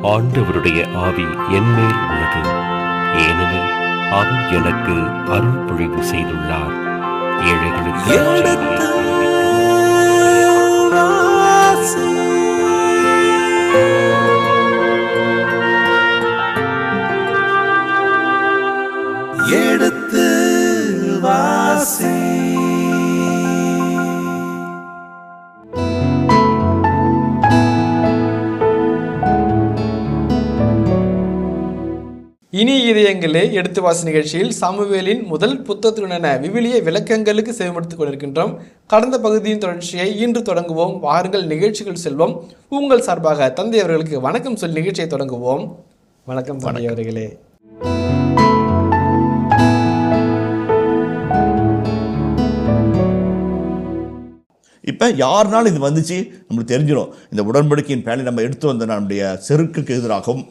ஆண்டவருடைய ஆவி என்மேல் உள்ளது, ஏனெனில் அவர் எனக்கு அருள் பொழிவு செய்துள்ளார். ஏழைகளுக்கு எடுத்து வாசி. இனி இதயங்களே எடுத்து வாசி நிகழ்ச்சியில் சாமுவேலின் முதல் புத்தகத்துடனான விவிலிய விளக்கங்களுக்கு செவிமடுத்துக் கொண்டிருக்கின்றோம். கடந்த பகுதியின் தொடர்ச்சியை இன்று தொடங்குவோம். வாருங்கள் நிகழ்ச்சிகள் செல்வோம். உங்கள் சார்பாக தந்தை அவர்களுக்கு வணக்கம் சொல்லி நிகழ்ச்சியை தொடங்குவோம். வணக்கம் தந்தை அவர்களே. இப்போ யாருனாலும் இது வந்துச்சு நம்மளுக்கு தெரிஞ்சிடும். இந்த உடன்படிக்கையின் பேனை நம்ம எடுத்து வந்த நம்முடைய செருக்குக்கு எதிராகவும்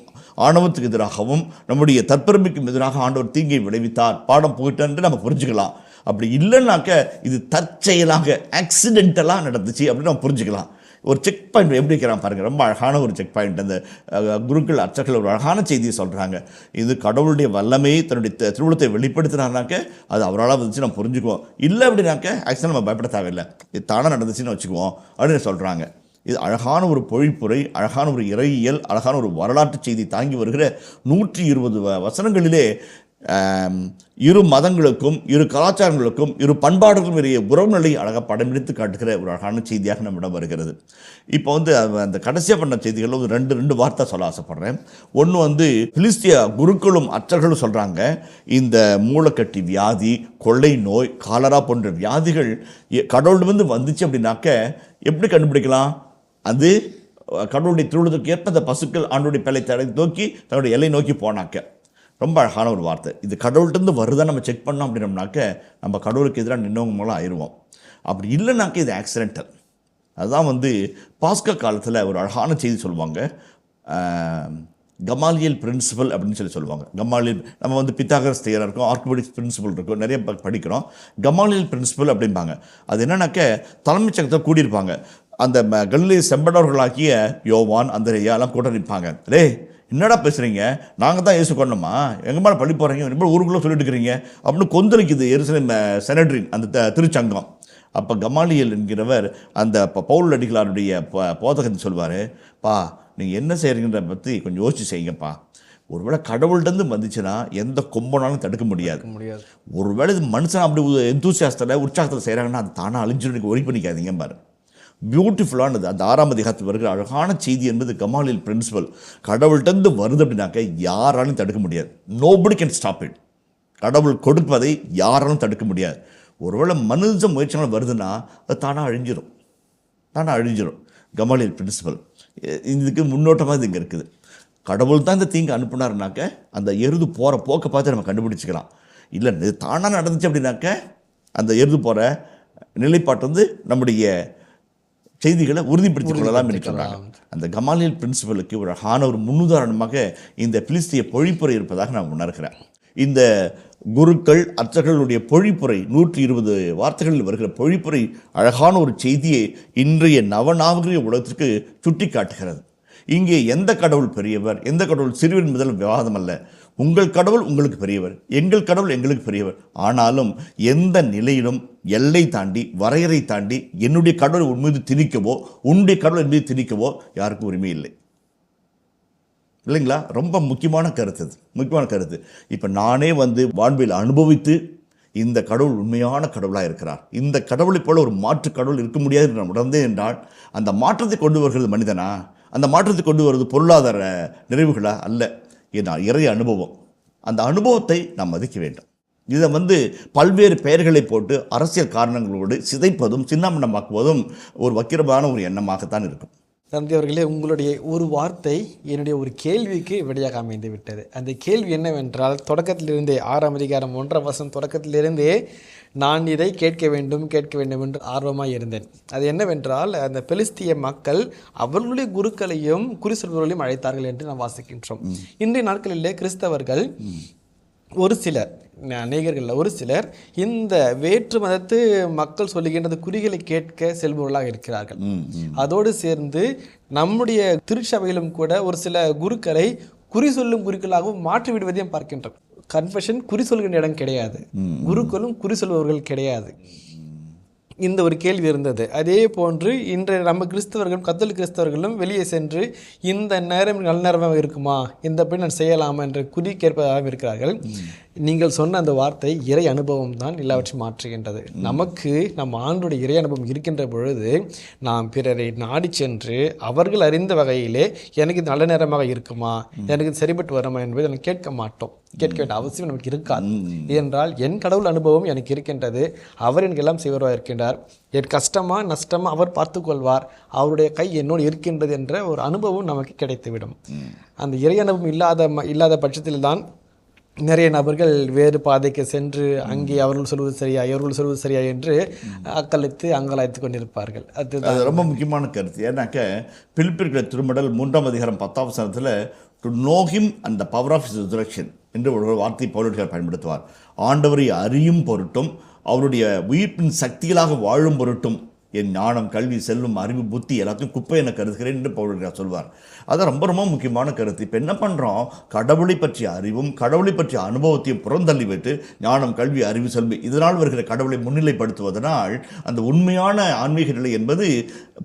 ஆணவத்துக்கு எதிராகவும் நம்முடைய தற்பெருமைக்கும் எதிராக ஆண்டவர் தீங்கை விளைவித்தார், பாடம் போயிட்டு நம்ம புரிஞ்சுக்கலாம். அப்படி இல்லைன்னாக்க இது தற்செயலாக ஆக்சிடென்டலாக நடந்துச்சு அப்படின்னு நம்ம புரிஞ்சுக்கலாம். ஒரு செக் பாயிண்ட் எப்படி வைக்கிறான் பாருங்கள், ரொம்ப அழகான ஒரு செக் பாயிண்ட். அந்த குருக்கள் அர்ச்சகர்கள் ஒரு அழகான செய்தியை சொல்கிறாங்க. இது கடவுளுடைய வல்லமையை தன்னுடைய திருவுளத்தை வெளிப்படுத்தினார்னாக்க அது அவரால் வந்துச்சு நம்ம புரிஞ்சுக்குவோம். இல்லை அப்படின்னாக்க ஆக்சுவலாக நம்ம பயப்பட தேவையில்லை, இது தானாக நடந்துச்சுன்னு வச்சுக்குவோம் அப்படின்னு சொல்கிறாங்க. இது அழகான ஒரு பொழிப்புரை, அழகான ஒரு இறையியல், அழகான ஒரு வரலாற்று செய்தி தாங்கி வருகிற 120 வசனங்களிலே இரு மதங்களுக்கும் இரு கலாச்சாரங்களுக்கும் இரு பண்பாடுகளுக்கும் இடையே உறவுநிலை அழகாக படம் எடுத்து காட்டுகிற ஒரு அழகான செய்தியாக நம்மிடம் வருகிறது. இப்போ அந்த கடைசியாக பண்ண செய்திகளில் ஒரு ரெண்டு வார்த்தை சொல்ல ஆசைப்படுறேன். ஒன்று பிலிஸ்திய குருக்களும் அர்ச்சகர்களும் சொல்கிறாங்க, இந்த மூளைக்கட்டி வியாதி, கொள்ளை நோய், காலரா போன்ற வியாதிகள் கடவுளிடமிருந்து வந்துச்சு அப்படின்னாக்க எப்படி கண்டுபிடிக்கலாம்? அது கடவுளுடைய திருவிழத்துக்கு ஏற்ப அந்த பசுக்கள் ஆண்டுடைய பிள்ளை நோக்கி தன்னுடைய எல்லை நோக்கி போனாக்க. ரொம்ப அழகான ஒரு வார்த்தை. இது கடவுள்கிட்டருந்து வருதான் நம்ம செக் பண்ணோம் அப்படின்னோம்னாக்க நம்ம கடவுளுக்கு எதிராக நின்றவங்க மூலம் ஆயிடுவோம். அப்படி இல்லைனாக்க இது ஆக்சிடென்டல். அதுதான் பாஸ்கா காலத்தில் ஒரு அழகான செய்தி சொல்லுவாங்க, கமாலியல் பிரின்சிபல் அப்படின்னு சொல்லுவாங்க. கமாலியல் நம்ம பித்தாகரஸ் தியரம் இருக்கும், ஆர்கிமெடிஸ் பிரின்சிபல் இருக்கும், நிறைய படிக்கிறோம். கமாலியல் பிரின்சிபல் அப்படிம்பாங்க. அது என்னன்னாக்க தலைமைச் சங்கத்தை கூடியிருப்பாங்க. அந்த கலிலேய செம்படவர்களாகிய யோவான், அந்திரேயா எல்லாம் கூட நிற்பாங்க. என்னடா பேசுகிறீங்க, நாங்கள் தான் இயேசு கொண்டோமா, எங்கள் மேலே பள்ளி போகிறீங்க, என்ன ஊருக்குள்ளே சொல்லிட்டு இருக்கிறீங்க அப்படின்னு கொந்தளிக்குது எருசலேம் செனட்ரின் அந்த திருச்சங்கம். அப்போ கமாலியல் என்கிறவர் அந்த பவுல் அடிகளாருடைய போதகத்தை சொல்வார், பா நீங்கள் என்ன செய்கிறீங்கன்ற பற்றி கொஞ்சம் யோசிச்சு செய்யுங்கப்பா. ஒருவேளை கடவுள்கிட்டருந்து வந்துச்சுன்னா எந்த கொம்பனாலும் தடுக்க முடியாது. ஒருவேளை இது மனுஷன் அப்படி எந்தூசியாஸ்தில் உற்சாகத்தில் செய்கிறாங்கன்னா அது தானாக அழிஞ்சிடும், ஒரி பண்ணிக்காதீங்க பாரு. பியூட்டிஃபுல்லானது அந்த 6ஆம் அதிகாரத்தில் வருகிற அழகான செய்தி என்பது கமாலியல் பிரின்சிபல். கடவுள்கிட்டருந்து வருது அப்படின்னாக்க யாராலும் தடுக்க முடியாது. Nobody can stop it. கடவுள் கொடுப்பதை யாராலும் தடுக்க முடியாது. ஒருவேளை மனுஷ முயற்சினால் வருதுன்னா அது தானாக அழிஞ்சிடும். கமாலியல் பிரின்சிபல் இதுக்கு முன்னோட்டமாக இது இங்கே இருக்குது. கடவுள் தான் இந்த தீங்கு அனுப்புனாருனாக்க அந்த எருது போகிற போக்கை பார்த்து நம்ம கண்டுபிடிச்சிக்கலாம். இல்லை இது தானாக நடந்துச்சு அப்படின்னாக்க அந்த எருது போகிற நிலைப்பாட்டு நம்முடைய செய்திகளை உறுதிப்படுத்திக் கொள்ளலாம் என்று சொல்கிறாங்க. அந்த கமாலியல் பிரின்சிபலுக்கு ஒரு அழகான ஒரு முன்னுதாரணமாக இந்த பிலிஸ்திய பொழிப்புரை இருப்பதாக நான் உணர்கிறேன். இந்த குருக்கள் அர்ச்சகர்களுடைய பொழிப்புரை 120 வார்த்தைகளில் வருகிற பொழிப்புரை அழகான ஒரு செய்தியை இன்றைய நவநாகரிக உலகத்திற்கு சுட்டி காட்டுகிறது. இங்கே எந்த கடவுள் பெரியவர், எந்த கடவுள் சிறுவன் முதல் விவாதம் அல்ல. உங்கள் கடவுள் உங்களுக்கு பெரியவர், எங்கள் கடவுள் எங்களுக்கு பெரியவர். ஆனாலும் எந்த நிலையிலும் எல்லை தாண்டி வரையறை தாண்டி என்னுடைய கடவுள் உன் மீது திணிக்கவோ உன்னுடைய கடவுள் என் மீது திணிக்கவோ யாருக்கும் உரிமை இல்லை. இல்லைங்களா? ரொம்ப முக்கியமான கருத்து. இப்போ நானே வாழ்வில் அனுபவித்து இந்த கடவுள் உண்மையான கடவுளாக இருக்கிறார், இந்த கடவுளை போல ஒரு மாற்று கடவுள் இருக்க முடியாது என்று நான் உணர்ந்தேன் என்றால் அந்த மாற்றத்தை கொண்டு வருகிறது மனிதனா? அந்த மாற்றத்தை கொண்டு வருவது பொருளாதார நிறைவுகளா? அல்ல, ஏன்னா இறை அனுபவம். அந்த அனுபவத்தை நாம் மதிக்க வேண்டும். இதை பல்வேறு பெயர்களை போட்டு அரசியல் காரணங்களோடு சிதைப்பதும் சின்னாமண்ணமாக்குவதும் ஒரு வக்கிரமான ஒரு எண்ணமாகத்தான் இருக்கும். தந்தை அவர்களே, உங்களுடைய ஒரு வார்த்தை என்னுடைய ஒரு கேள்விக்கு விடையாக அமைந்து விட்டது. அந்த கேள்வி என்னவென்றால், தொடக்கத்திலிருந்தே 6ஆம் அதிகாரம் 1ஆம் வசனம் தொடக்கத்திலிருந்தே நான் இதை கேட்க வேண்டும் என்று ஆர்வமாக இருந்தேன். அது என்னவென்றால், அந்த பெலிஸ்திய மக்கள் அவர்களுடைய குருக்களையும் குறி சொல்பவர்களையும் அழைத்தார்கள் என்று நாம் வாசிக்கின்றோம். இன்றைய நாட்களிலே கிறிஸ்தவர்கள் ஒரு சிலர் அநேகர்கள் ஒரு சிலர் இந்த வேற்று மதத்து மக்கள் சொல்லுகின்றது குறிகளை கேட்க செல்பவர்களாக இருக்கிறார்கள். அதோடு சேர்ந்து நம்முடைய திருச்சபையிலும் கூட ஒரு சில குருக்களை குறி சொல்லும் குருக்களாகவும் மாற்றி விடுவதையும் பார்க்கின்றோம். கன்ஃபெஷன் குறி சொல்கின்ற இடம் கிடையாது, குருக்களும் குறி சொல்பவர்கள் கிடையாது. இந்த ஒரு கேள்வி இருந்தது. அதே போன்று இன்றைய நம்ம கிறிஸ்தவர்களும் கத்தோலிக்க கிறிஸ்தவர்களும் வெளியே சென்று இந்த நேரம் நல்ல நேரமாக இருக்குமா, இந்த படி நான் செய்யலாமா என்ற குறி கேட்பதாக இருக்கிறார்கள். நீங்கள் சொன்ன அந்த வார்த்தை இறை அனுபவம் தான் எல்லாவற்றையும் மாற்றுகின்றது. நமக்கு நம்ம ஆண்டுடைய இறை அனுபவம் இருக்கின்ற பொழுது நாம் பிறரை நாடி சென்று அவர்கள் அறிந்த வகையிலே எனக்கு இது நல்ல நேரமாக இருக்குமா, எனக்கு இது சரிபட்டு வருமா என்பதை நம்ம கேட்க மாட்டோம். கேட்க வேண்டிய அவசியம் நமக்கு இருக்காது. ஏனென்றால் என் கடவுள் அனுபவம் எனக்கு இருக்கின்றது, அவர் எனக்கு எல்லாம் செய்வராக இருக்கின்றார், என் கஷ்டமா நஷ்டமா அவர் பார்த்து கொள்வார், அவருடைய கை என்னோடு இருக்கின்றது என்ற ஒரு அனுபவம் நமக்கு கிடைத்துவிடும். அந்த இறை அனுபவம் இல்லாத பட்சத்தில் தான் நிறைய நபர்கள் வேறு பாதைக்கு சென்று அங்கே அவர்கள் சொல்வது சரியா இவர்கள் சொல்வது சரியா என்று அங்கலாய்த்து கொண்டிருப்பார்கள். அது ரொம்ப முக்கியமான கருத்து. ஏன்னாக்க பிலிப்பியர்களுடைய திருமடல் 3ஆம் அதிகாரம் 10ஆம் வசனத்தில் to know him and the power of his resurrection என்று ஒரு வார்த்தை பவுலடியார் பயன்படுத்துவார். ஆண்டவரை அறியும் பொருட்டும் அவருடைய உயிர்ப்பின் சக்திகளாக வாழும் பொருட்டும் என் ஞானம் கல்வி செல்வம் அறிவு புத்தி எல்லாத்தையும் குப்பை என கருதுகிறேன் என்று பவுலடியார் சொல்வார். அது ரொம்ப ரொம்ப முக்கியமான கருத்து. இப்போ என்ன பண்ணுறோம், கடவுளை பற்றிய அறிவும் கடவுளை பற்றிய அனுபவத்தையும் புறந்தள்ளி வைத்து ஞானம் கல்வி அறிவு செல்வி இதனால் வருகிற கடவுளை முன்னிலைப்படுத்துவதனால் அந்த உண்மையான ஆன்மீக நிலை என்பது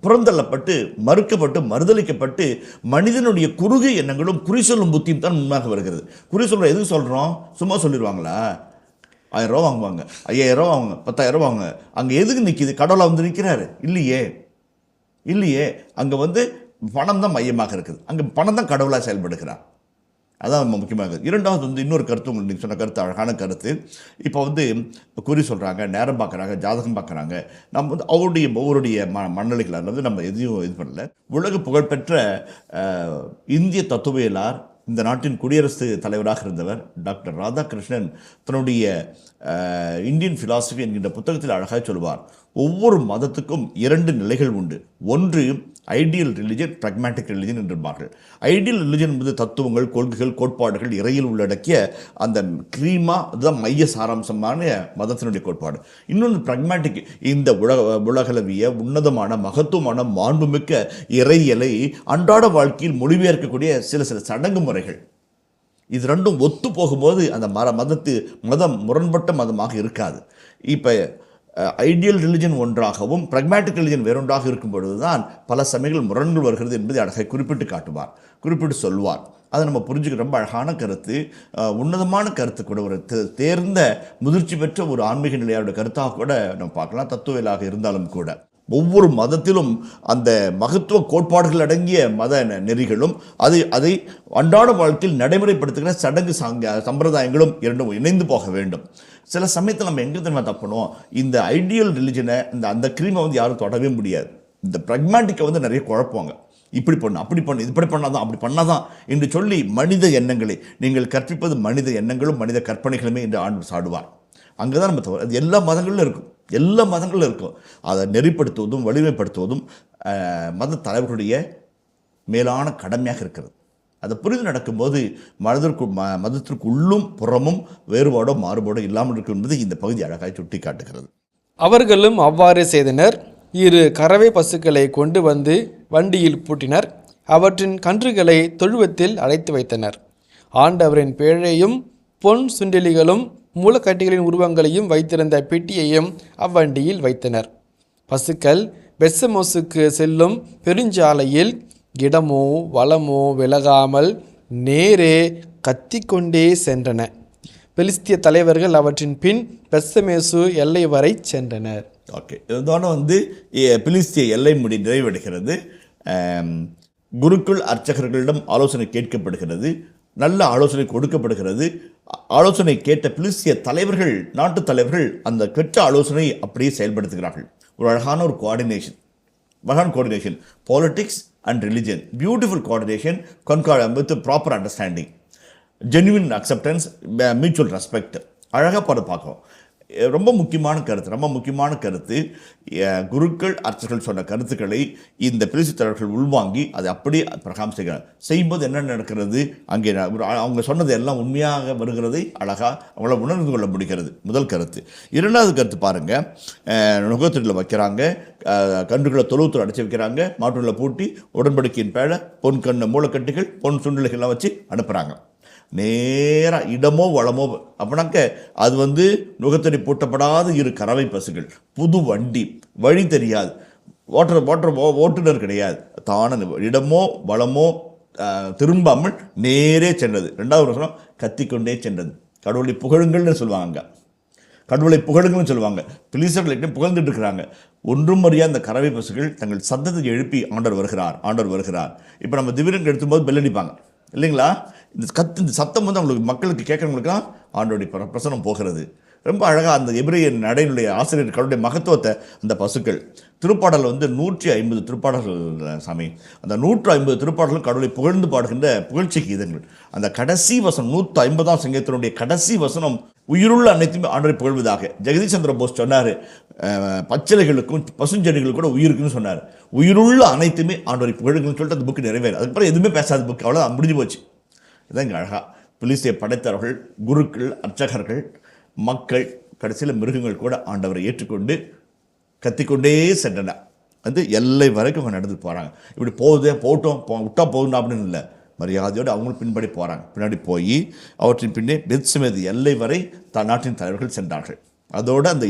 புறந்தள்ளப்பட்டு மறுக்கப்பட்டு மறுதளிக்கப்பட்டு மனிதனுடைய குறுகிய எண்ணங்களும் குறி சொல்லும் புத்தியும் தான் முன்னாக வருகிறது. குறி சொல்கிற எதுக்கு சொல்கிறோம், சும்மா சொல்லிடுவாங்களா? 1000 ரூபா வாங்குவாங்க, 5000 ரூபா வாங்குவாங்க, 10000 ரூபா வாங்குவாங்க. அங்கே எதுக்கு நிற்கிது? கடவுளை வந்து நிற்கிறாரு இல்லையே. அங்கே பணம் தான் மையமாக இருக்குது, அங்கே பணம் தான் கடவுளாக செயல்படுகிறார். அதான் ரொம்ப முக்கியமாக. இரண்டாவது இன்னொரு கருத்து, உங்களுக்கு நீங்கள் சொன்ன கருத்து அழகான கருத்து. இப்போ குறி சொல்கிறாங்க, நேரம் பார்க்குறாங்க, ஜாதகம் பார்க்குறாங்க. நம்ம ஒவ்வொருடைய மனநிலைகளால் நம்ம எதையும் இது பண்ணல. உலக புகழ்பெற்ற இந்திய தத்துவியலார், இந்த நாட்டின் குடியரசுத் தலைவராக இருந்தவர் டாக்டர் ராதாகிருஷ்ணன் தன்னுடைய இந்தியன் ஃபிலாசபி என்கின்ற புத்தகத்தில் அழகாக சொல்வார், ஒவ்வொரு மதத்துக்கும் 2 நிலைகள் உண்டு. ஒன்று ஐடியல் ரிலிஜன், ப்ராக்மேட்டிக் ரிலிஜன் என்றார்கள். ஐடியல் ரிலிஜன் என்பது தத்துவங்கள் கொள்கைகள் கோட்பாடுகள் இறையில் உள்ளடக்கிய அந்த க்ரீமா, அதுதான் மைய சாராம்சமான மதத்தினுடைய கோட்பாடு. இன்னொன்று ப்ராக்மேட்டிக், இந்த உலகளவிய உன்னதமான மகத்துவமான மாண்புமிக்க இறையலை அன்றாட வாழ்க்கையில் மொழிபெயர்க்கக்கூடிய சில சடங்கு முறைகள். இது ரெண்டும் ஒத்து போகும்போது அந்த மதம் முரண்பட்ட மதமாக இருக்காது. இப்போ ஐடியல் ரிலிஜன் ஒன்றாகவும் ப்ராக்மேட்டிக் ரிலிஜன் வேறொன்றாக இருக்கும் பொழுது தான் பல சமயங்கள் முரண்கள் வருகிறது என்பதை அழகாக குறிப்பிட்டு சொல்வார். அதை நம்ம புரிஞ்சுக்க ரொம்ப அழகான கருத்து, உன்னதமான கருத்து கூட, ஒரு தேர்ந்த முதிர்ச்சி பெற்ற ஒரு ஆன்மீக நிலையாருடைய கருத்தாக கூட நம்ம பார்க்கலாம். தத்துவியலாக இருந்தாலும் கூட ஒவ்வொரு மதத்திலும் அந்த மகத்துவ கோட்பாடுகள் அடங்கிய மத நெறிகளும் அதை அன்றாட வாழ்க்கையில் நடைமுறைப்படுத்துகிற சடங்கு சம்பிரதாயங்களும் இரண்டும் இணைந்து போக வேண்டும். சில சமயத்தில் நம்ம எங்கே தெரியுமா தப்பணும், இந்த ஐடியல் ரிலிஜனை அந்த க்ரீமை யாரும் தொடவே முடியாது. இந்த ப்ராக்மேட்டிக்கை நிறைய குழப்புவாங்க. இப்படி பண்ணு அப்படி பண்ணு இப்படி பண்ணாதான் அப்படி பண்ணாதான் என்று சொல்லி மனித எண்ணங்களை, நீங்கள் கற்பிப்பது மனித எண்ணங்களும் மனித கற்பனைகளுமே என்று ஆண்டு சாடுவார். அங்கே தான் நம்ம அது எல்லா மதங்களிலும் இருக்கும். அதை நெறிப்படுத்துவதும் வலிமைப்படுத்துவதும் மத தலைவர்களுடைய மேலான கடமையாக இருக்கிறது. அதை புரிந்து நடக்கும்போது மதத்திற்கு உள்ளும் புறமும் வேறுபாடோ மாறுபாடோ இல்லாமல் இருக்கும் என்பது இந்த பகுதி அழகாக சுட்டி காட்டுகிறது. அவர்களும் அவ்வாறு செய்தனர். 2 கறவை பசுக்களை கொண்டு வந்து வண்டியில் பூட்டினர். அவற்றின் கன்றுகளை தொழுவத்தில் அடைத்து வைத்தனர். ஆண்டவரின் பேழையும் பொன் சுண்டெலிகளும் மூலக்கட்டிகளின் உருவங்களையும் வைத்திருந்த பெட்டியையும் அவ்வண்டியில் வைத்தனர். பசுக்கள் பெத்சமோசுக்கு செல்லும் பெருஞ்சாலையில் இடமோ வளமோ விலகாமல் நேரே கத்திக்கொண்டே சென்றன. பெலிஸ்திய தலைவர்கள் அவற்றின் பின் பெத்சமேசு எல்லை வரை சென்றனர். ஓகே, இதோட பெலிஸ்திய எல்லை முடி நிறைவடைகிறது. குருக்கள் அர்ச்சகர்களிடம் ஆலோசனை கேட்கப்படுகிறது, நல்ல ஆலோசனை கொடுக்கப்படுகிறது. ஆலோசனை கேட்ட பெலிஸ்திய தலைவர்கள், நாட்டு தலைவர்கள் அந்த பெற்ற ஆலோசனை அப்படியே செயல்படுத்துகிறார்கள். ஒரு அழகான coordination, politics and religion, beautiful coordination with proper understanding, genuine acceptance, mutual respect. அழகாக பார்க்குறோம். ரொம்ப முக்கியமான கருத்து குருக்கள் அர்ச்சகர்கள் சொன்ன கருத்துக்களை இந்த பிலிஸ்திய தலைவர்கள் உள்வாங்கி அதை அப்படியே பிரகாரம் செய்கிறார். செய்யும்போது என்ன நடக்கிறது, அங்கே அவங்க சொன்னது எல்லாம் உண்மையாக வருகிறதை அழகாக அவங்கள உணர்ந்து கொள்ள முடிகிறது. முதல் கருத்து. இரண்டாவது கருத்து பாருங்கள், நுகத்தொட்டில் வைக்கிறாங்க, கன்றுகளை தொழுவத்தில் அடைச்சி வைக்கிறாங்க, மாட்டுகளை பூட்டி உடன்படிக்கையின் பேழ பொன் கண்ணு மூளைக்கட்டுகள் பொன் சுண்டலைகள்லாம் வச்சு அனுப்புகிறாங்க. நேராக இடமோ வளமோ அப்படின்னாக்க அது நுகத்தடி பூட்டப்படாத இரு கறவை பசுகள், புது வண்டி, வழி தெரியாது, ஓட்டுநர் கிடையாது, தான இடமோ வளமோ திரும்பாமல் நேரே சென்றது. ரெண்டாவது வருஷம் கத்திக்கொண்டே சென்றது. கடவுளை புகழுங்கள்னு சொல்லுவாங்க, கடவுளை புகழுங்கள்னு சொல்லுவாங்க. பிலிஸ்தர்கள் புகழ்ந்துட்டு இருக்கிறாங்க. ஒன்றும் அறியாத அந்த கறவை பசுகள் தங்கள் சத்தத்தை எழுப்பி ஆண்டவர் வருகிறார். இப்போ நம்ம திவ்யரங்கு எடுத்தும்போது பெல்லடிப்பாங்க இல்லைங்களா, இந்த சத்தம் அவங்களுக்கு மக்களுக்கு கேட்குறவங்களுக்குலாம் ஆண்டோடைய பிரசனம் போகிறது. ரொம்ப அழகாக அந்த எபிரேய நடையினுடைய ஆசிரியர் கடவுளுடைய மகத்துவத்தை அந்த பசுக்கள் திருப்பாடல் 150 திருப்பாடல்கள் சாமி, அந்த 150 திருப்பாடலும் கடவுளை புகழ்ந்து பாடுகின்ற புகழ்ச்சி கீதங்கள். அந்த கடைசி வசனம் 150ஆம் சங்கீதத்தினுடைய கடைசி வசனம் உயிருள்ள அனைத்துமே ஆண்டவரை புகழ்வதாக. ஜெகதீஷ் சந்திர போஸ் சொன்னார், பச்சிலைகளுக்கும் பசுஞ்செடிகளுக்கும் கூட உயிருக்குன்னு சொன்னார். உயிருள்ள அனைத்துமே ஆண்டவரை புகழுங்கன்னு சொல்லிட்டு அந்த புக்கு நிறைவேறு. அதுக்கப்புறம் எதுவுமே பேசாத புக்கு, அவ்வளோ முடிஞ்சு போச்சு. இதான் இங்கே அழகாக பிலிஸ்திய படைத்தவர்கள், குருக்கள், அர்ச்சகர்கள், மக்கள், கடைசியில் மிருகங்கள் கூட ஆண்டவரை ஏற்றுக்கொண்டு கத்திக்கொண்டே சென்றன. எல்லை வரைக்கும் அவங்க நடந்து போகிறாங்க. இப்படி போகட்டும் விட்டா போகணும் அப்படின்னு இல்லை, மரியாதையோடு அவங்களும் பின்னாடி போகிறாங்க. பின்னாடி போய் அவற்றின் பின்னே பெத்சமேது எல்லை வரை நாட்டின் தலைவர்கள் சென்றார்கள். அதோடு அந்த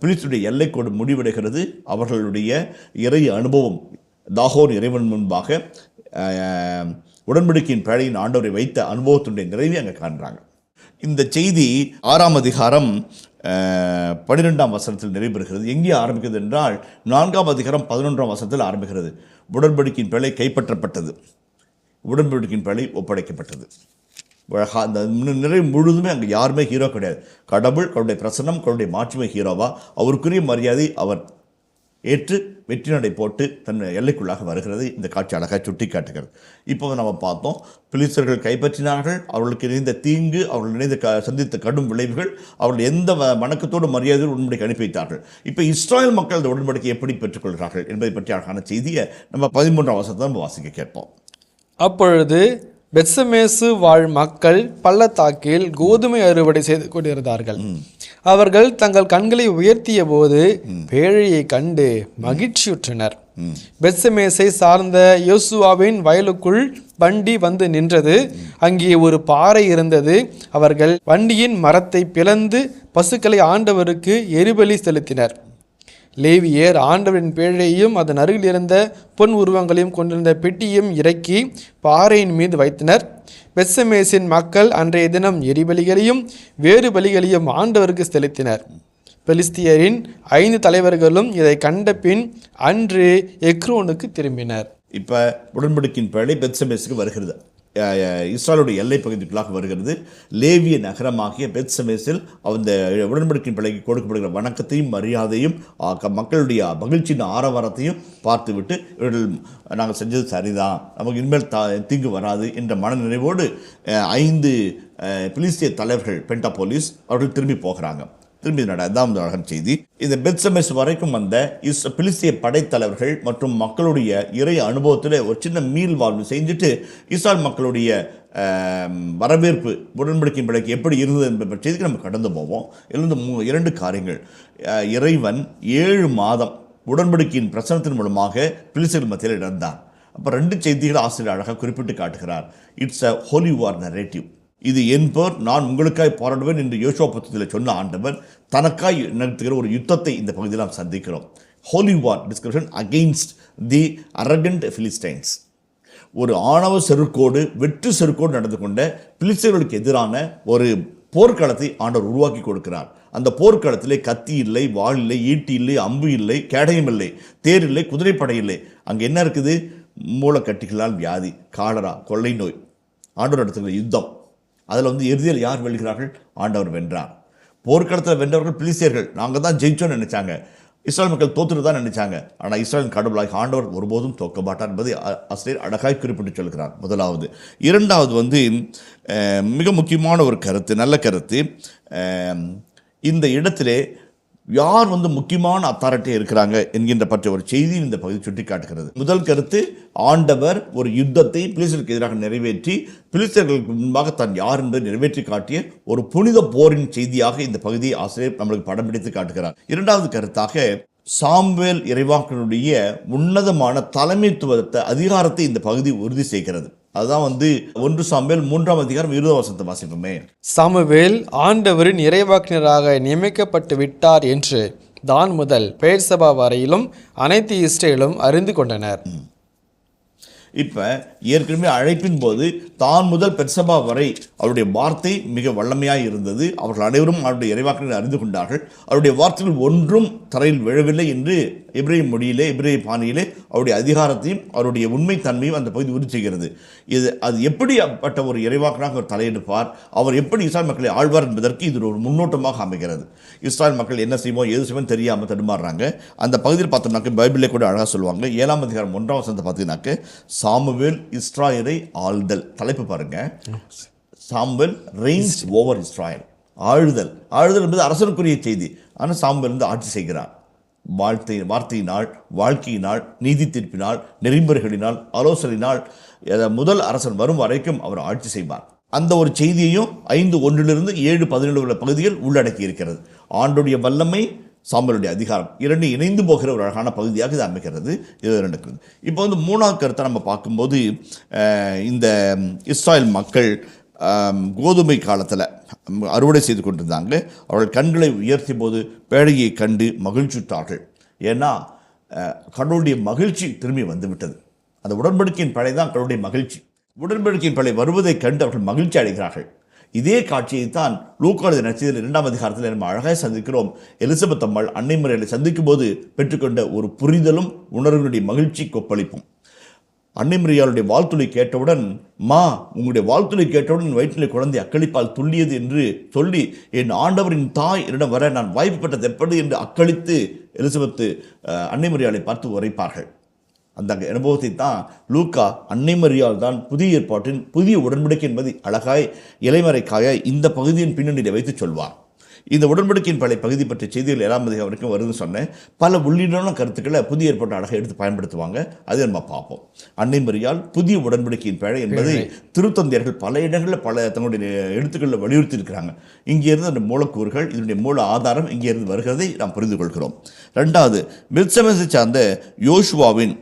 பிலிஸ்தியுடைய எல்லைக்கோடு முடிவடைகிறது. அவர்களுடைய இறை அனுபவம், தாகோர் இறைவன் முன்பாக உடன்படிக்கையின் பேழையின் ஆண்டவரை வைத்த அனுபவத்தினுடைய நிறைவை அங்கே காண்றாங்க. இந்த செய்தி 6ஆம் அதிகாரம் 12ஆம் வசனத்தில் நிறைவேறுகிறது. எங்கே ஆரம்பிக்கிறது என்றால் 4ஆம் அதிகாரம் 11ஆம் வசனத்தில் ஆரம்பிக்கிறது. உடன்படிக்கையின் பேழை கைப்பற்றப்பட்டது, உடன்படிக்கையின் பேழை ஒப்படைக்கப்பட்டது. அந்த நிறைவு முழுதுமே அங்கே யாருமே ஹீரோ கிடையாது. கடவுள், கடவுளுடைய பிரசன்னம், கடவுளுடைய மாட்சிமை ஹீரோவா, அவருக்குரிய மரியாதை அவர் ஏற்று வெற்றி நடை போட்டு தன் எல்லைக்குள்ளாக வருகிறது. இந்த காட்சி அழகாக சுட்டி காட்டுகிறது. இப்போ நம்ம பார்த்தோம், பிலிஸ்தர்கள் கைப்பற்றினார்கள், அவர்களுக்கு இணைந்த தீங்கு, அவர்கள் இணைந்த சந்தித்த கடும் விளைவுகள், அவர்கள் எந்த வணக்கத்தோடு மரியாதையோடு உடன்படிக்கை அனுப்பி வைத்தார்கள். இப்போ இஸ்ராயல் மக்கள் அந்த உடன்படிக்கை எப்படி பெற்றுக்கொள்கிறார்கள் என்பதை பற்றி அழகான செய்தியை நம்ம 13ஆம் வசனத்தை நம்ம வாசிக்க கேட்போம். அப்பொழுது பெத்சமேசு வாழ் மக்கள் பள்ளத்தாக்கில் கோதுமை அறுவடை செய்து கொண்டிருந்தார்கள். அவர்கள் தங்கள் கண்களை உயர்த்திய போது பேழையை கண்டு மகிழ்ச்சியுற்றனர். பெத்சமேசை சார்ந்த யோசுவாவின் வயலுக்குள் வண்டி வந்து நின்றது. அங்கே ஒரு பாறை இருந்தது. அவர்கள் வண்டியின் மரத்தை பிளந்து பசுக்களை ஆண்டவருக்கு எரிபலி செலுத்தினர். லேவியர் ஆண்டவரின் பேழையையும் அதன் அருகில் இருந்த பொன் உருவங்களையும் கொண்டிருந்த பெட்டியும் இறக்கி பாறையின் மீது வைத்தனர். பெத்சமேசின் மக்கள் அன்றைய தினம் எரிபலிகளையும் வேறு பலிகளையும் ஆண்டவருக்கு செலுத்தினர். பெலிஸ்தியரின் 5 தலைவர்களும் இதை கண்ட பின் அன்று எக்ரோனுக்கு திரும்பினர். இப்போ உடன்படிக்கையின் பேழை பெத்சமேசுக்கு வருகிறது. இஸ்ராயலுடைய எல்லை பகுதிக்குள்ளாக வருகிறது. லேவிய நகரமாகிய பெத்சமேசில் அந்த உடன்படிக்கையின் பிள்ளைக்கு கொடுக்கப்படுகிற வணக்கத்தையும் மரியாதையும் மக்களுடைய மகிழ்ச்சியின் ஆரவாரத்தையும் பார்த்துவிட்டு இவர்கள் நாங்கள் செஞ்சது சரிதான், நமக்கு இனிமேல் தீங்கு வராது என்ற மனநிறைவோடு 5 பிலிஸ்திய தலைவர்கள் பென்டாபோலிஸ் அவர்கள் திரும்பி போகிறாங்க. திரும்பி அதான் அழகான செய்தி. இந்த பெத்சமேஸ் வரைக்கும் வந்த பிலிஸ்திய படைத்தலைவர்கள் மற்றும் மக்களுடைய இறை அனுபவத்தில் ஒரு சின்ன மீள் வாழ்வு செஞ்சுட்டு இஸ்ராயல் மக்களுடைய வரவேற்பு உடன்படிக்கையின் பிள்ளைக்கு எப்படி இருந்தது என்பதை செய்திக்கு நம்ம கடந்து போவோம். இருந்து 2 காரியங்கள். இறைவன் 7 மாதம் உடன்படிக்கையின் பிரசனத்தின் மூலமாக பிலிஸ்தர்கள் மத்தியில் நடந்தார். அப்போ 2 செய்திகள் ஆசிரியர் அழகாக குறிப்பிட்டு காட்டுகிறார். It's a holy war narrative. இது என் பேர், நான் உங்களுக்காய் போராடுவேன் என்று யோசுவா புத்தகத்தில் சொன்ன ஆண்டவர் தனக்காய் நடத்துகிற ஒரு யுத்தத்தை இந்த பகுதியில் நாம் சந்திக்கிறோம். Holy war discussion against the arrogant Philistines. ஒரு ஆணவ செருக்கோடு வெற்று செருக்கோடு நடந்து கொண்ட பிலிஸ்தர்களுக்கு எதிரான ஒரு போர்க்களத்தை ஆண்டவர் உருவாக்கி கொடுக்கிறார். அந்த போர்க்களத்திலே கத்தி இல்லை, வாள் இல்லை, ஈட்டி இல்லை, அம்பு இல்லை, கேடயம் இல்லை, தேர் இல்லை, குதிரைப்படை இல்லை. அங்கே என்ன இருக்குது? மூலக்கட்டிகளால் வியாதி, காலரா, கொள்ளை நோய். ஆண்டவர் நடத்துகிற யுத்தம். அதில் இறுதியில் யார் வெல்கிறார்கள்? ஆண்டவர் வென்றார். போர்க்களத்தில் வென்றவர்கள் பிலிஸ்தியர்கள். நாங்கள் தான் ஜெயிச்சோன்னு நினைச்சாங்க. இஸ்ராயல் மக்கள் தோற்றுட்டு தான் நினைச்சாங்க. ஆனால் இஸ்ராயல் கடவுளாக ஆண்டவர் ஒருபோதும் தோற்க மாட்டார் என்பதை ஆசிரியர் அழகாய் குறிப்பிட்டு சொல்கிறார். முதலாவது. இரண்டாவது மிக முக்கியமான ஒரு கருத்து, நல்ல கருத்து. இந்த இடத்திலே யார் வந்து முக்கியமான அத்தாரிட்டியாக இருக்கிறாங்க என்கின்ற பற்றிய ஒரு செய்தி இந்த பகுதி சுட்டி காட்டுகிறது. முதல் கருத்து, ஆண்டவர் ஒரு யுத்தத்தை பிலிஸ்தருக்கு எதிராக நிறைவேற்றி பிலிஸ்தர்களுக்கு முன்பாக தான் யார் என்பதை நிறைவேற்றி காட்டிய ஒரு புனித போரின் செய்தியாக இந்த பகுதியை ஆசிரியர் நம்மளுக்கு படம் பிடித்து காட்டுகிறார். இரண்டாவது கருத்தாக, சாமுவேல் இறைவாக்கினுடைய உன்னதமான தலைமைத்துவத்தை அதிகாரத்தை இந்த பகுதி உறுதி செய்கிறது. அதுதான் வந்து 1 சாமுவேல் 3ஆம் அதிகாரம் 20 வசனத்தை வாசிப்போமே. சாமுவேல் ஆண்டவரின் இறைவாக்கினராக நியமிக்கப்பட்டு விட்டார் என்று தான் முதல் பெயர்சபா வரையிலும் அனைத்து இஸ்ரேலும் அறிந்து கொண்டனர். இப்போ ஏற்கனவே அழைப்பின் போது தான் முதல் பெர்சபா வரை அவருடைய வார்த்தை மிக வல்லமையாக இருந்தது. அவர்கள் அனைவரும் அவருடைய இறைவாக்கினரை அறிந்து கொண்டார்கள். அவருடைய வார்த்தைகள் ஒன்றும் தரையில் விழவில்லை என்று எபிரேய மொழியிலே, எபிரேய பாணியிலே அவருடைய அதிகாரத்தையும் அவருடைய உண்மை தன்மையும் அந்த பகுதி உறுதி செய்கிறது. அது எப்படிப்பட்ட ஒரு இறைவாக்கினராக அவர் தலையெடுப்பார், அவர் எப்படி இஸ்ராயல் மக்களை ஆழ்வார் என்பதற்கு இது ஒரு முன்னோட்டமாக அமைகிறது. இஸ்ராயல் மக்கள் என்ன செய்வோம் ஏது செய்வோம் தெரியாமல் தடுமாறுறாங்க. அந்த பகுதியில் பார்த்தோம்னாக்க பைபிளே கூட அழகாக சொல்லுவாங்க. 7ஆம் அதிகாரம் 1ஆம் வசனத்தை பார்த்தீங்கன்னாக்க, சாமுவேல் இஸ்ராயலை ஆளுதல். தலைப்பு பாருங்க, சாமுவேல் ரெயின்ஸ் ஓவர் இஸ்ராயல். ஆளுதல் என்பது அரசனுக்குரிய செய்தி. ஆனால் சாமுவேல் வந்து ஆட்சி செய்கிறார். வார்த்தையினால், வாழ்க்கையினால், நீதி தீர்ப்பினால், நெறிமுறைகளினால், ஆலோசனையினால் முதல் அரசன் வரும் வரைக்கும் அவர் ஆட்சி செய்வார். அந்த ஒரு செய்தியையும் 5:1 7:17 உள்ள பகுதிகள் உள்ளடக்கி இருக்கிறது. ஆண்டுடைய வல்லமை, சாமுவேலுடைய அதிகாரம் இரண்டு இணைந்து போகிற ஒரு அழகான பகுதியாக இது அமைக்கிறது. இது நடக்கிறது. இப்போ வந்து 3ஆவது கருத்தை நம்ம பார்க்கும்போது, இந்த இஸ்ராயல் மக்கள் கோதுமை காலத்தில் அறுவடை செய்து கொண்டிருந்தாங்க. அவர்கள் கண்களை உயர்த்திய போது பேழையை கண்டு மகிழ்ச்சிட்டார்கள். ஏன்னா கடவுளுடைய மகிழ்ச்சி திரும்பி வந்து விட்டது. அந்த உடன்படிக்கையின் படை தான் கடவுளுடைய மகிழ்ச்சி. உடன்படிக்கையின் படை வருவதை கண்டு அவர்கள் மகிழ்ச்சி அடைகிறார்கள். இதே காட்சியை தான் லூக்கா எழுதிய நற்செய்தியில் 2ஆம் அதிகாரத்தில் நம்ம அழகாக சந்திக்கிறோம். எலிசபெத் அம்மாள் அன்னை மரியாளை சந்திக்கும் போது பெற்றுக்கொண்ட ஒரு புரிதலும் உணர்வுகளுடைய மகிழ்ச்சி கொப்பளிப்பும். அன்னை மரியாளுடைய வாழ்த்துளை கேட்டவுடன், உங்களுடைய வாழ்த்துளை கேட்டவுடன் வயிற்றிலே குழந்தை அக்களிப்பால் துள்ளியது என்று சொல்லி, என் ஆண்டவரின் தாய் என்னிடம் வர நான் வாய்ப்பு பெற்றது எப்படி என்று அக்களித்து எலிசபெத்து அன்னை மரியாளை பார்த்து உரைப்பார்கள். அந்த அனுபவத்தை தான் லூக்கா அன்னை மரியாள் தான் புதிய ஏற்பாட்டின் புதிய உடன்படிக்கை என்பதை அழகாய் இலைமறைக்காய் இந்த பகுதியின் பின்னணியில் வைத்து சொல்வார். இந்த உடன்படிக்கையின் பழைய பகுதி பற்றிய செய்திகள் 7ஆம் அதிகாரம் வரைக்கும் வருதுன்னு சொன்னேன். பல உள்ளீடான கருத்துக்களை புதிய ஏற்பாட்டை அழகாக எடுத்து பயன்படுத்துவாங்க. அதை நம்ம பார்ப்போம். அன்னை மரியாள் புதிய உடன்படிக்கையின் பேழை என்பதை திருத்தந்தையர்கள் பல இடங்களில் தங்களுடைய எழுத்துக்களில் வலியுறுத்தி இருக்கிறாங்க. இங்கே இருந்து அந்த மூலக்கூறுகள், இதனுடைய மூல ஆதாரம் இங்கே இருந்து வருகிறதை நாம் புரிந்து கொள்கிறோம். 2வது, பெத்செமெசை சார்ந்த யோசுவாவின்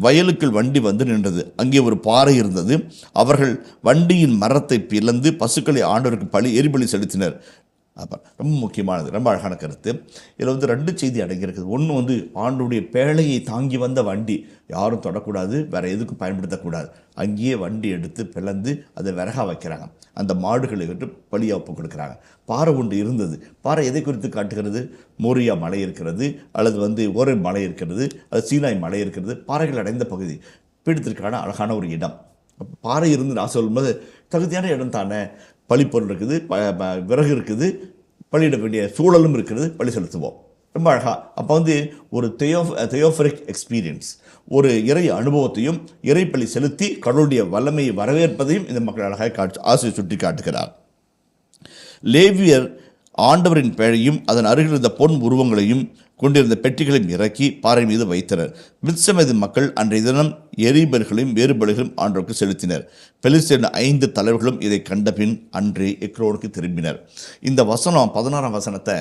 வயலுக்குள் வண்டி வந்து நின்றது. அங்கே ஒரு பாறை இருந்தது. அவர்கள் வண்டியின் மரத்தை பிளந்து பசுக்களை ஆண்டவருக்கு எரிபலி செலுத்தினர். ரொம்ப முக்கியமானது, ரொம்ப அழகான கருத்து. இதில் வந்து 2 செய்தி அடங்கியிருக்குது. ஒன்று வந்து ஆண்டுடைய பேழையை தாங்கி வந்த வண்டி யாரும் தொடக்கூடாது, வேறு எதுக்கும் பயன்படுத்தக்கூடாது. அங்கேயே வண்டி எடுத்து பிளந்து அதை விறகா வைக்கிறாங்க. அந்த மாடுகளை விட்டு பலியாக ஒப்பு கொடுக்குறாங்க. பாறை ஒன்று இருந்தது. பாறை எதை குறித்து காட்டுகிறது? மோரியா மலை இருக்கிறது, அல்லது வந்து ஓரை மலை இருக்கிறது, அது சீனாய் மலை இருக்கிறது. பாறைகள் அடைந்த பகுதி பீடத்திற்கான அழகான ஒரு இடம். பாறை இருந்து நான் சொல்லும்போது தகுதியான இடம் தானே. பழிப்பொருள் இருக்குது, விறகு இருக்குது, பலியிட வேண்டிய சூழலும் இருக்கிறது, பலி செலுத்துவோம். ரொம்ப அழகாக. அப்போ வந்து ஒரு தியோஃபரிக் எக்ஸ்பீரியன்ஸ், ஒரு இறை அனுபவத்தையும் இறை பலி செலுத்தி கடவுளுடைய வல்லமையை வரவேற்பதையும் இந்த மக்கள் அழகாக ஆசிரியர் சுட்டி காட்டுகிறார். லேவியர் ஆண்டவரின் பேழையும் அதன் அருகில் இருந்த பொன் உருவங்களையும் கொண்டிருந்த பெட்டிகளையும் இறக்கி பாறை மீது வைத்தனர். பெத்செமெசு மக்கள் அன்றைய தினம் எரிபலிகளையும் வேறுபலிகளையும் ஆண்டவருக்கு செலுத்தினர். பெலிஸ்தரின் 5 தலைவர்களும் இதை கண்ட பின் அன்றே எக்ரோனுக்கு திரும்பினர். இந்த வசனம் 16ஆம் வசனத்தை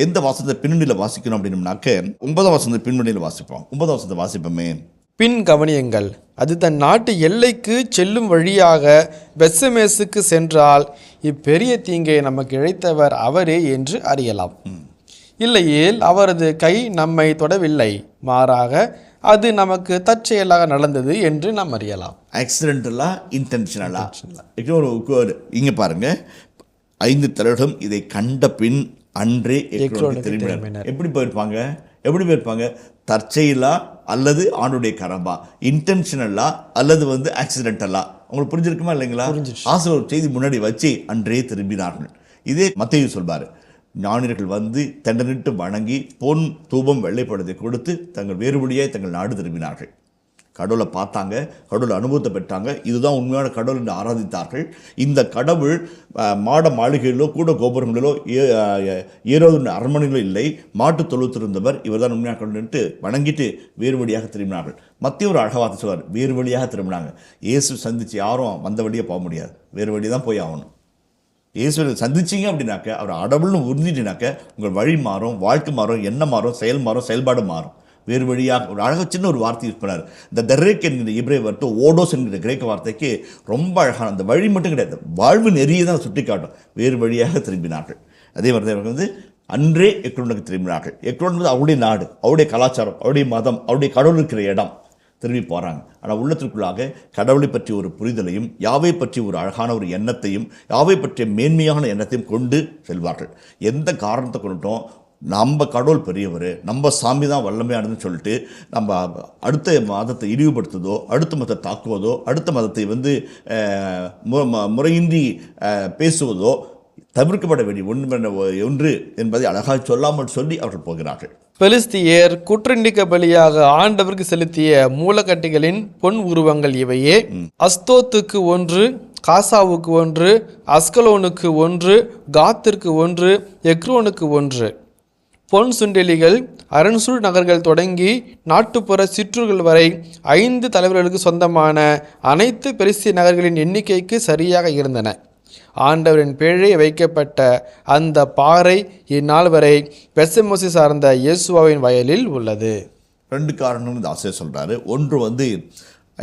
எந்த வசனத்தை பின்னணியில் வாசிக்கணும் அப்படின்னம்னாக்க 9ஆம் வசனத்தை பின்னணியில் வாசிப்போம். 9ஆம் வசனத்தை வாசிப்போமே. பின் கவனியுங்கள், அது தன் நாட்டு எல்லைக்கு செல்லும் வழியாக பெத்செமெசுக்கு சென்றால் இப்பெரிய தீங்கை நமக்கு இழைத்தவர் அவரே என்று அறியலாம். இல்லையேல் அவரது கை நம்மை தொடவில்லை, மாறாக அது நமக்கு தற்செயலாக நடந்தது என்று நாம் அறியலாம். ஆக்சிடென்டலா, இன்டென்ஷனலா? இங்கே பாருங்க, 5 தலைவர்களும் இதை கண்ட பின் அன்றே எக்ரோனுக்கு திரும்பினர். எப்படி போயிருப்பாங்க? தற்செயலா அல்லது ஆண்டுடைய கரம்பா? இன்டென்ஷனலா அல்லது வந்து ஆக்சிடென்டலா? உங்களுக்கு புரிஞ்சிருக்குமா இல்லைங்களா? ஆசிரியர் செய்தி முன்னாடி வச்சு அன்றே திரும்பினார்கள். இதே மத்தேயு சொல்வார், ஞானியர்கள் வந்து தண்டனிட்டு வணங்கி பொன் தூபம் வெள்ளைப்படத்தை கொடுத்து தங்கள் வேறுபடியாய் தங்கள் நாடு திரும்பினார்கள். கடவுளை பார்த்தாங்க, கடவுளை அனுபவத்தை பெற்றாங்க. இதுதான் உண்மையான கடவுள் என்று ஆராதித்தார்கள். இந்த கடவுள் மாட மாளிகையிலோ கூட கோபுரங்களிலோ ஏரோது அரண்மனையிலோ இல்லை, மாட்டு தொழுத்திருந்தவர், இவர் தான் உண்மையான கடவுள் என்று வணங்கிட்டு வேறு வழியாக திரும்பினார்கள். மத்திய ஒரு அழகாக வார்த்தை சொல்வார், வேறு வழியாக திரும்பினாங்க. இயேசு சந்தித்து யாரும் வந்த வழியாக போக முடியாது, வேறு வழி தான் போய் ஆகணும். இயேசுவை சந்திச்சிங்க அப்படின்னாக்க, அவர் அடவுள்னு உறுதிட்டினாக்க உங்கள் வழி மாறும், வாழ்க்கை மாறும், எண்ணம் மாறும், செயல் மாறும், செயல்பாடு மாறும். வேறு வழியாக ஒரு அழகாக சின்ன ஒரு வார்த்தை யூஸ் பண்ணார். இந்த தெரேக் என்கிற இப்ரே வார்த்தை ஓடோஸ் என்கிற கிரேக்க வார்த்தைக்கு ரொம்ப அழகான அந்த வழி மட்டும் கிடையாது, வாழ்வு நெறியை தான் சுட்டி காட்டும். வேறு வழியாக திரும்பினார்கள். அதே மாதிரி அவர்கள் வந்து அன்றே எக்ரோனுக்கு திரும்பினார்கள். எக்ரோன் வந்து அவருடைய நாடு, அவருடைய கலாச்சாரம், அவருடைய மதம், அவருடைய கடவுள் இருக்கிற இடம். திரும்பி போகிறாங்க. ஆனால் உள்ளத்திற்குள்ளாக கடவுளை பற்றி ஒரு புரிதலையும், யாவை பற்றி ஒரு அழகான ஒரு எண்ணத்தையும், யாவை பற்றிய மேன்மையான எண்ணத்தையும் கொண்டு செல்வார்கள். எந்த காரணத்தை கொண்டுட்டோம், நம்ம கடவுள் பெரியவர், நம்ம சாமி தான் வல்லமையானதுன்னு சொல்லிட்டு நம்ம அடுத்த மதத்தை இழிவுபடுத்துவதோ, அடுத்த மதத்தை தாக்குவதோ, அடுத்த மதத்தை வந்து முறையின்றி பேசுவதோ தவிர்க்கப்பட வேண்டிய ஒன்று என்பதை அழகாக சொல்லாமல் சொல்லி அவர்கள் போகிறார்கள். பெலிஸ்தியர் குற்றண்டிக்க பலியாக ஆண்டவருக்கு செலுத்திய மூலக்கட்டிகளின் பொன் உருவங்கள் இவையே. அஸ்தோத்துக்கு 1, காசாவுக்கு 1, அஸ்கலோனுக்கு 1, காத்திற்கு 1, எக்ரோனுக்கு 1. பொன் சுண்டெலிகள் அரண்சூழ் நகர்கள் தொடங்கி நாட்டுப்புற சிற்றூர்கள் வரை 5 தலைவர்களுக்கு சொந்தமான அனைத்து பெலிஸ்திய நகர்களின் எண்ணிக்கைக்கு சரியாக இருந்தன. ஆண்டவரின் பேழை வைக்கப்பட்ட அந்த பாறை இந்நாள் வரை பெத்செமோசி சார்ந்த இயேசுவாவின் வயலில் உள்ளது. 2 காரணம் இந்த ஆசிரியர் சொல்கிறாரு. ஒன்று வந்து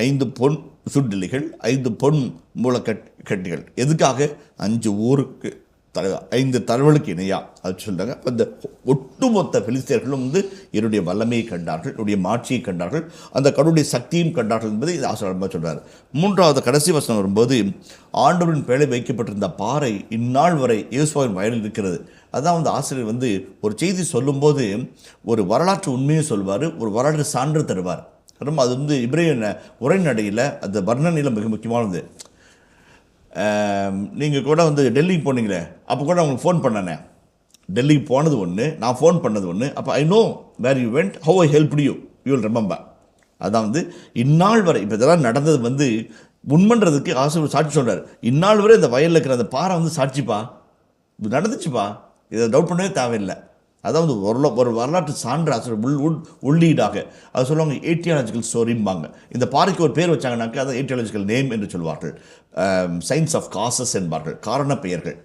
5 பொன் சுண்டெலிகள், 5 பொன் மூலக்கட்டிகள். எதுக்காக? 5 ஊருக்கு 5 தலைவர்களுக்கு இணையா அது சொல்கிறாங்க. அப்போ இந்த ஒட்டுமொத்த பெலிஸ்தியர்களும் வந்து என்னுடைய வல்லமையை கண்டார்கள், என்னுடைய மாட்சியை கண்டார்கள், அந்த கடவுளுடைய சக்தியும் கண்டார்கள் என்பதை இந்த ஆசிரியர் சொல்கிறார். 3வது கடைசி வசனம் வரும்போது, ஆண்டவரின் பேழை வைக்கப்பட்டிருந்த பாறை இந்நாள் வரை இயேசுவின் வயலில் இருக்கிறது. அதான் வந்து ஆசிரியர் வந்து ஒரு செய்தி சொல்லும்போது ஒரு வரலாற்று உண்மையை சொல்வார், ஒரு வரலாற்று சான்று தருவார். ரொம்ப அது வந்து இப்ரேய உரைநடையில் அந்த வர்ணனையில் மிக முக்கியமானது. நீங்கள் கூட வந்து டெல்லிக்கு போனீங்களே, அப்போ கூட உங்களுக்கு ஃபோன் பண்ணனே. டெல்லிக்கு போனது ஒன்று, நான் ஃபோன் பண்ணது ஒன்று. அப்போ I know where you went, how I help you will remember. அதான் வந்து இந்நாள் வரை இப்போ இதெல்லாம் நடந்தது வந்து உண்மைன்றதுக்கு ஆசிரியர் சாட்சி சொல்கிறார். இந்நாள் வரை இந்த வயலில் இருக்கிற அந்த பாறை வந்து சாட்சிப்பா, இது நடந்துச்சுப்பா, இதை டவுட் பண்ணவே தேவையில்லை. அதாவது ஒரு வரலாற்று சான்று ஆசிரியர் உள்ளீடாக அது சொல்லுவாங்க, ஏட்டியாலஜிக்கல் ஸ்டோரிம்பாங்க. இந்த பாறைக்கு ஒரு பேர் வச்சாங்கன்னாக்க அதை ஏட்டியாலஜிக்கல் நேம் என்று சொல்வார்கள். சயின்ஸ் ஆஃப் காசஸ் என்பார்கள், காரண பெயர்கள்.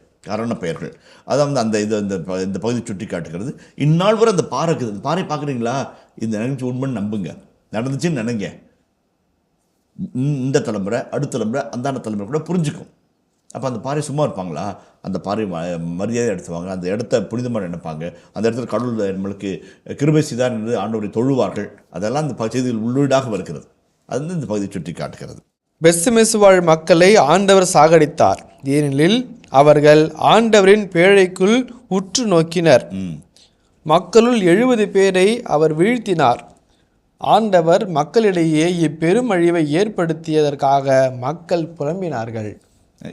அதாவது அந்த இந்த பகுதி சுட்டி காட்டுகிறது. இந்நாள் வரை அந்த பாறை இருக்குது. இந்த பாறை பார்க்குறீங்களா, இந்த நினைச்சு உண்மைன்னு நம்புங்க, நடந்துச்சுன்னு நினைங்க. இந்த தலைமுறை, அடுத்த தலைமுறை, அந்தாண்ட தலைமுறை கூட புரிஞ்சுக்கும். அப்போ அந்த பாறை சும்மா இருப்பாங்களா? அந்த பாறை மரியாதை எடுத்துவாங்க, அந்த இடத்த புனிதமாக நினைப்பாங்க, அந்த இடத்துல கடவுள் நம்மளுக்கு கிருபை செய்தார் என்று ஆண்டவரை தொழுவார்கள். அதெல்லாம் இந்த செய்தியில் உள்ளீடாக வருகிறது. அது வந்து இந்த பகுதியை சுட்டி காட்டுகிறது. பெத்செமேசு வாழ் மக்களை ஆண்டவர் சாகடித்தார், ஏனெனில் அவர்கள் ஆண்டவரின் பேழைக்குள் உற்று நோக்கினர். மக்களுள் 70 பேரை அவர் வீழ்த்தினார். ஆண்டவர் மக்களிடையே இப்பெரும் அழிவை ஏற்படுத்தியதற்காக மக்கள் புலம்பினார்கள்.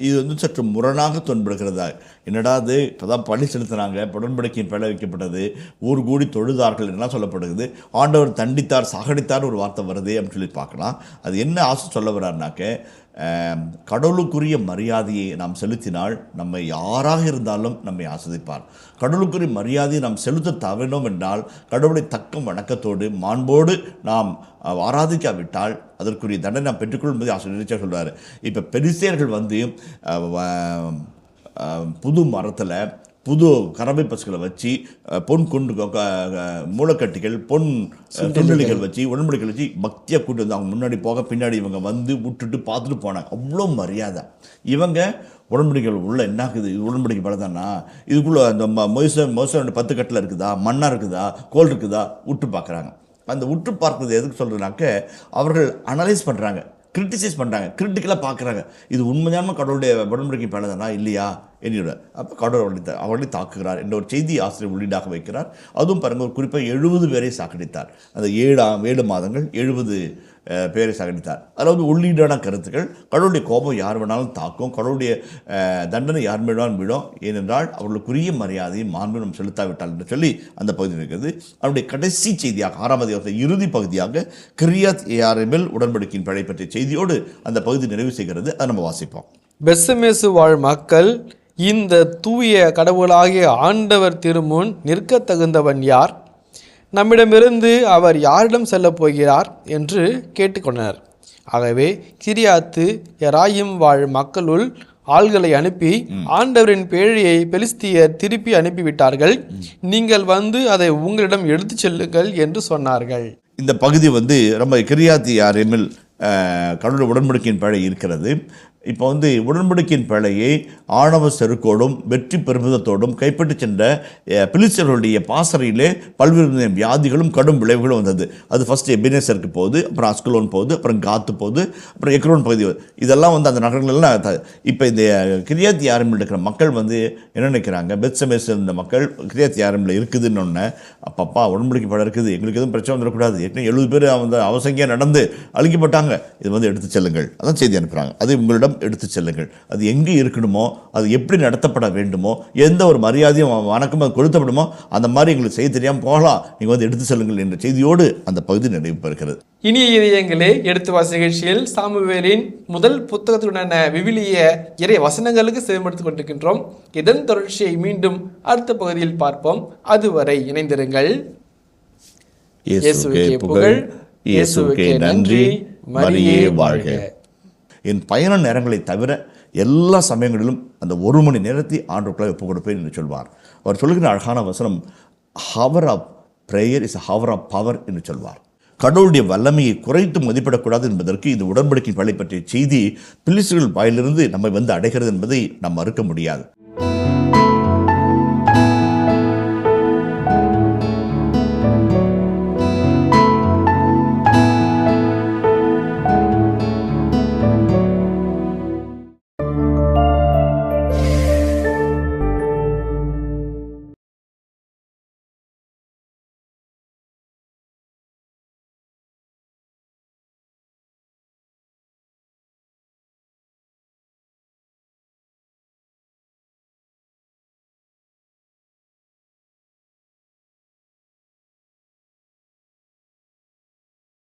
இது வந்து சற்று முரணாக தோன்படுகிறதா? என்னடா அது, இப்போதான் பணி செலுத்தினாங்க, உடன்படிக்கையின் பேழை வைக்கப்பட்டது, ஊர் கூடி தொழுதார்கள் என்ன சொல்லப்படுகிறது, ஆண்டவர் தண்டித்தார், சாகடித்தார் ஒரு வார்த்தை வருது அப்படின்னு சொல்லி பார்க்கலாம். அது என்ன ஆசை சொல்ல வர்றாருனாக்க, கடவுளுக்குரிய மரியாதையை நாம் செலுத்தினால் நம்மை யாராக இருந்தாலும் நம்மை ஆஸ்வதிப்பார். கடவுளுக்குரிய மரியாதையை நாம் செலுத்த தவறினோம் என்றால், கடவுளை தக்க வணக்கத்தோடு மாண்போடு நாம் ஆராதிக்காவிட்டால் அதற்குரிய தண்டனை நாம் பெற்றுக்கொள்ளும் என்பதை ஆசிரியர் சொல்வார். இப்போ பெலிஸ்தியர்கள் வந்து புது மரத்தில் புது கறவை பசுகளை வச்சு பொன் கொண்டு மூலக்கட்டிகள், பொன் சுண்டலிகள் வச்சு, உடன்படிக்கைகள் வச்சு பக்தியாக கூட்டு வந்து அவங்க முன்னாடி போக பின்னாடி இவங்க வந்து விட்டுட்டு பார்த்துட்டு போனாங்க. அவ்வளோ மரியாதை. இவங்க உடன்படிக்கைகள் உள்ள என்ன இருக்குது, உடன்படிக்கை பலதானா, இதுக்குள்ளே அந்த மோசம் 10 கட்டில் இருக்குதா, மண்ணாக இருக்குதா, கோல் இருக்குதா விட்டு பார்க்குறாங்க. அந்த உற்று பார்க்குறது எதுக்கு சொல்கிறதுனாக்க, அவர்கள் அனலைஸ் பண்ணுறாங்க, கிரிட்டிசைஸ் பண்ணுறாங்க, கிரிட்டிக்கலாக பார்க்குறாங்க. இது உண்மையான கடவுளுடைய உடன்படிக்கை பேணதானா இல்லையா என்னோட. அப்போ கடவுள் அவர்களை தாக்குகிறார் என்ற ஒரு செய்தி ஆசிரியர் உள்ளீடாக வைக்கிறார். அதுவும் பாருங்கள், ஒரு குறிப்பாக 70 பேரை சாக்கடித்தார். அந்த 7 மாதங்கள் 70 பேரை சாகடித்தார். அதில் வந்து உள்ளீடான கருத்துக்கள், கடவுளுடைய கோபம் யார் வேணாலும் தாக்கும், கடவுளுடைய தண்டனை யார் வேணாலும் விடும், ஏனென்றால் அவர்களுக்குரிய மரியாதையை மாண்பும் செலுத்தாவிட்டால் என்று சொல்லி அந்த பகுதி இருக்கிறது. அவருடைய கடைசி செய்தியாக 6ஆம் அதிகாரத்தின் இறுதி பகுதியாக கிரியாத் யாரிமில் உடன்படிக்கையின் படை பற்றிய செய்தியோடு அந்த பகுதி நிறைவு செய்கிறது. அதை நம்ம வாசிப்போம். பெத்சமேசு வாழ் மக்கள், இந்த தூய கடவுளாகிய ஆண்டவர் திருமுன் நிற்க தகுந்தவன் யார்? நம்மிடமிருந்து அவர் யாரிடம் செல்லப் போகிறார் என்று கேட்டுக்கொண்டனர். ஆகவே கிரியாத்து யராயிம் வாழ் மக்களுள் ஆள்களை அனுப்பி ஆண்டவரின் பேழையை பெலிஸ்தியர் திருப்பி அனுப்பிவிட்டார்கள், நீங்கள் வந்து அதை உங்களிடம் எடுத்துச் செல்லுங்கள் என்று சொன்னார்கள். இந்த பகுதி வந்து ரொம்ப கிரியாத் யாரிமில் கடவுள் உடன்படிக்கையின் பழை இருக்கிறது. இப்போ வந்து உடன்படிக்கையின் பழையை ஆணவ செருக்கோடும் வெற்றி பெருமிதத்தோடும் கைப்பற்றி சென்ற பிலிஸ்தர்களுடைய பாசறையிலே பல்வேறு வியாதிகளும் கடும் விளைவுகளும் வந்தது. அது ஃபஸ்ட்டு எபினேசருக்கு போகுது, அப்புறம் அஸ்கலோன் போகுது, அப்புறம் காத்து போகுது, அப்புறம் எக்ரோன் பகுதி. இதெல்லாம் வந்து அந்த நகரங்கள்லாம். இப்போ இந்த கிரியாத் யாரிமில் இருக்கிற மக்கள் வந்து என்ன நினைக்கிறாங்க, பெத்சமேஸ் இருந்த மக்கள் கிரியாத் யாரிமில் இருக்குதுன்னு ஒன்று, அப்பப்பா உடன்படிக்கை படம் இருக்குது, எங்களுக்கு எதுவும் பிரச்சனை வந்துடக்கூடாது, ஏற்கனவே 70 பேர் அந்த அவசங்கியாக நடந்து அழிக்கப்பட்டாங்க, இது வந்து எடுத்து செல்லுங்கள், அதான் செய்தி அனுப்புகிறாங்க. அது உங்களிடம் எடுத்து செல்லுங்கள். அது எங்கே இருக்கணுமோ, அது எப்படி நடத்தப்பட வேண்டுமோ, எந்த ஒரு மரியாதையும் வணக்கம் அது கொடுத்தப்படுமோ அந்த மாதிரி எங்களுக்கு செய்ய தெரியாமல் போகலாம், நீங்கள் வந்து எடுத்து செல்லுங்கள் என்ற செய்தியோடு அந்த பகுதி நிறைவு பெறுகிறது. இனிய இதயங்களே, எடுத்து வாசி நிகழ்ச்சியில் சாமுவேலின் முதல் புத்தகத்துடனான விவிலிய இறை வசனங்களுக்கு செவிமடுத்துக் கொண்டிருக்கின்றோம். இதன் தொடர்ச்சியை மீண்டும் அடுத்த பகுதியில் பார்ப்போம். அதுவரை இணைந்திருங்கள். இயேசுவுக்கே புகழ், இயேசுவுக்கே நன்றி, மரியே வாழ்க. என் பயண நேரங்களை தவிர எல்லா சமயங்களிலும் அந்த 1 மணி நேரத்தை ஆண்டவருக்குள்ளே ஒப்புக் கொடுப்பேன் என்று சொல்வார். அவர் சொல்லுகிற அழகான வசனம், hour of prayer is hour of power என்று சொல்வார். கடவுளுடைய வல்லமையை குறைத்து மதிப்பிடக்கூடாது என்பதற்கு இந்த உடன்படிக்கையின் பழி பற்றிய செய்தி பிலிஸ்தர்கள் வாயிலிருந்து நம்மை வந்து அடைகிறது என்பதை நாம் மறுக்க முடியாது.